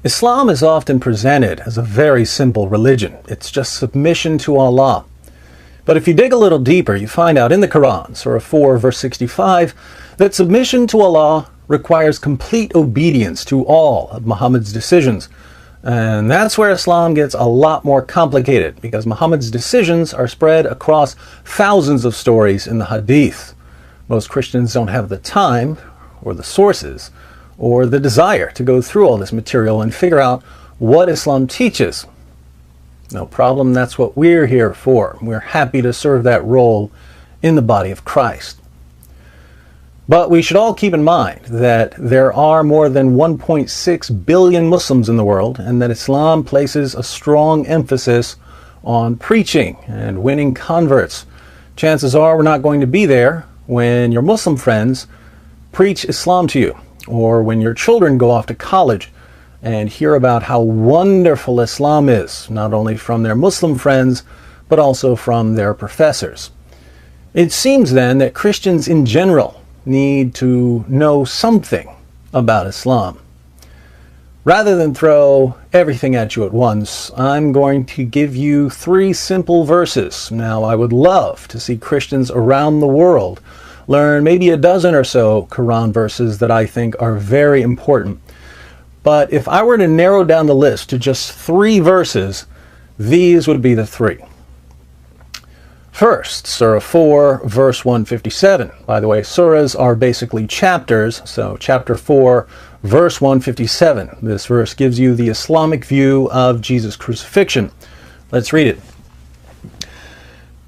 Islam is often presented as a very simple religion. It's just submission to Allah. But if you dig a little deeper, you find out in the Quran, Surah 4, verse 65, that submission to Allah requires complete obedience to all of Muhammad's decisions. And that's where Islam gets a lot more complicated, because Muhammad's decisions are spread across thousands of stories in the Hadith. Most Christians don't have the time, or the sources, or the desire to go through all this material and figure out what Islam teaches. No problem, that's what we're here for. We're happy to serve that role in the body of Christ. But we should all keep in mind that there are more than 1.6 billion Muslims in the world, and that Islam places a strong emphasis on preaching and winning converts. Chances are we're not going to be there when your Muslim friends preach Islam to you, or when your children go off to college and hear about how wonderful Islam is, not only from their Muslim friends, but also from their professors. It seems then that Christians in general need to know something about Islam. Rather than throw everything at you at once, I'm going to give you 3 simple verses. Now, I would love to see Christians around the world learn maybe a dozen or so Quran verses that I think are very important. But if I were to narrow down the list to just 3 verses, these would be the 3. First, Surah 4, verse 157. By the way, surahs are basically chapters, so chapter 4, verse 157. This verse gives you the Islamic view of Jesus' crucifixion. Let's read it.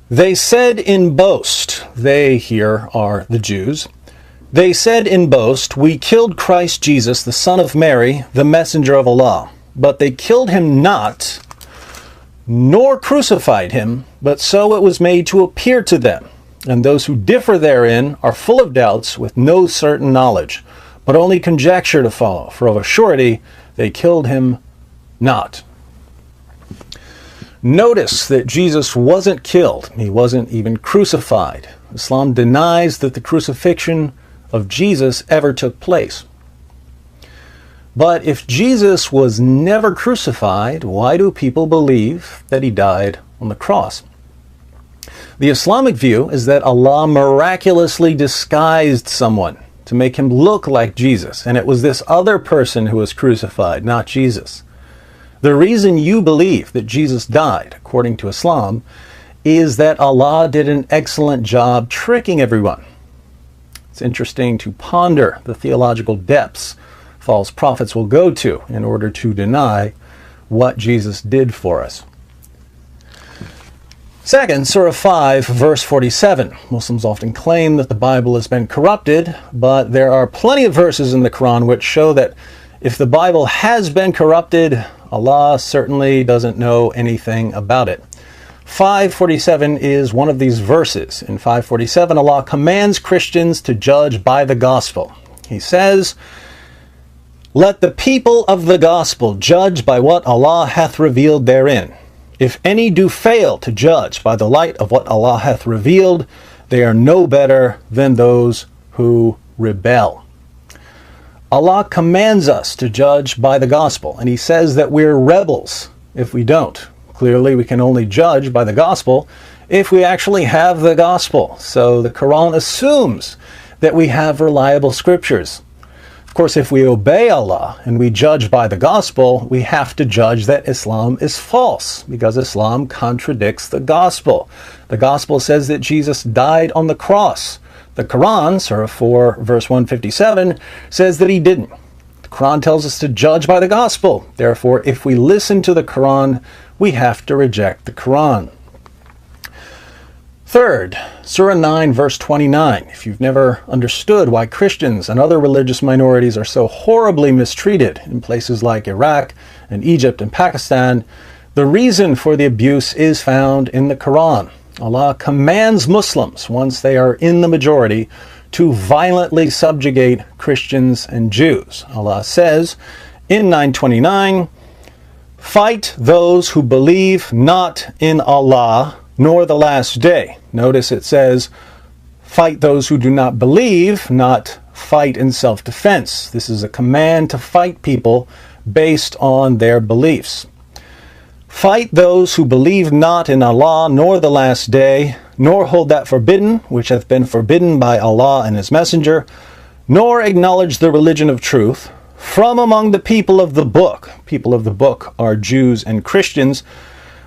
They said in boast, they here are the Jews, they said in boast, we killed Christ Jesus, the son of Mary, the messenger of Allah. But they killed him not, nor crucified him, but so it was made to appear to them. And those who differ therein are full of doubts with no certain knowledge, but only conjecture to follow. For of a surety they killed him not. Notice that Jesus wasn't killed. He wasn't even crucified. Islam denies that the crucifixion of Jesus ever took place. But if Jesus was never crucified, why do people believe that he died on the cross? The Islamic view is that Allah miraculously disguised someone to make him look like Jesus, and it was this other person who was crucified, not Jesus. The reason you believe that Jesus died, according to Islam, is that Allah did an excellent job tricking everyone. It's interesting to ponder the theological depths false prophets will go to in order to deny what Jesus did for us. Second, Surah 5, verse 47. Muslims often claim that the Bible has been corrupted, but there are plenty of verses in the Quran which show that if the Bible has been corrupted, Allah certainly doesn't know anything about it. 547 is one of these verses. In 547, Allah commands Christians to judge by the gospel. He says, let the people of the gospel judge by what Allah hath revealed therein. If any do fail to judge by the light of what Allah hath revealed, they are no better than those who rebel. Allah commands us to judge by the gospel, and he says that we're rebels if we don't. Clearly, we can only judge by the gospel if we actually have the gospel. So the Quran assumes that we have reliable scriptures. Of course, if we obey Allah and we judge by the gospel, we have to judge that Islam is false, because Islam contradicts the gospel. The gospel says that Jesus died on the cross. The Quran, Surah 4, verse 157, says that he didn't. The Quran tells us to judge by the gospel. Therefore, if we listen to the Quran, we have to reject the Quran. Third, Surah 9, verse 29. If you've never understood why Christians and other religious minorities are so horribly mistreated in places like Iraq and Egypt and Pakistan, the reason for the abuse is found in the Quran. Allah commands Muslims, once they are in the majority, to violently subjugate Christians and Jews. Allah says in 929, fight those who believe not in Allah nor the last day. Notice it says, fight those who do not believe, not fight in self-defense. This is a command to fight people based on their beliefs. Fight those who believe not in Allah nor the last day, nor hold that forbidden which hath been forbidden by Allah and his messenger, nor acknowledge the religion of truth, from among the people of the book. People of the book are Jews and Christians,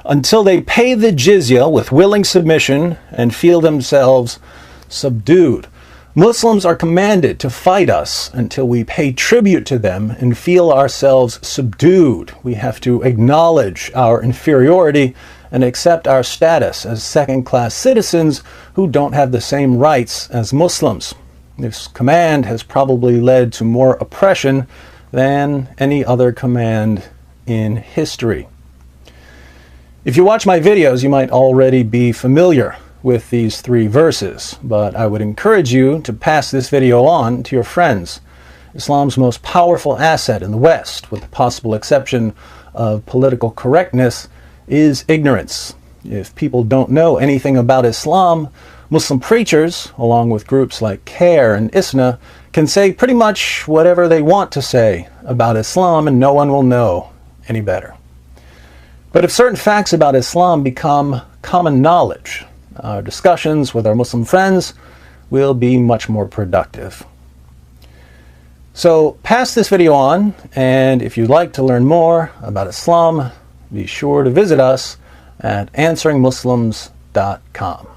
until they pay the jizya with willing submission and feel themselves subdued. Muslims are commanded to fight us until we pay tribute to them and feel ourselves subdued. We have to acknowledge our inferiority and accept our status as second-class citizens who don't have the same rights as Muslims. This command has probably led to more oppression than any other command in history. If you watch my videos, you might already be familiar with these 3 verses, but I would encourage you to pass this video on to your friends. Islam's most powerful asset in the West, with the possible exception of political correctness, is ignorance. If people don't know anything about Islam, Muslim preachers, along with groups like CARE and ISNA, can say pretty much whatever they want to say about Islam and no one will know any better. But if certain facts about Islam become common knowledge, our discussions with our Muslim friends will be much more productive. So pass this video on, and if you'd like to learn more about Islam, be sure to visit us at answeringmuslims.com.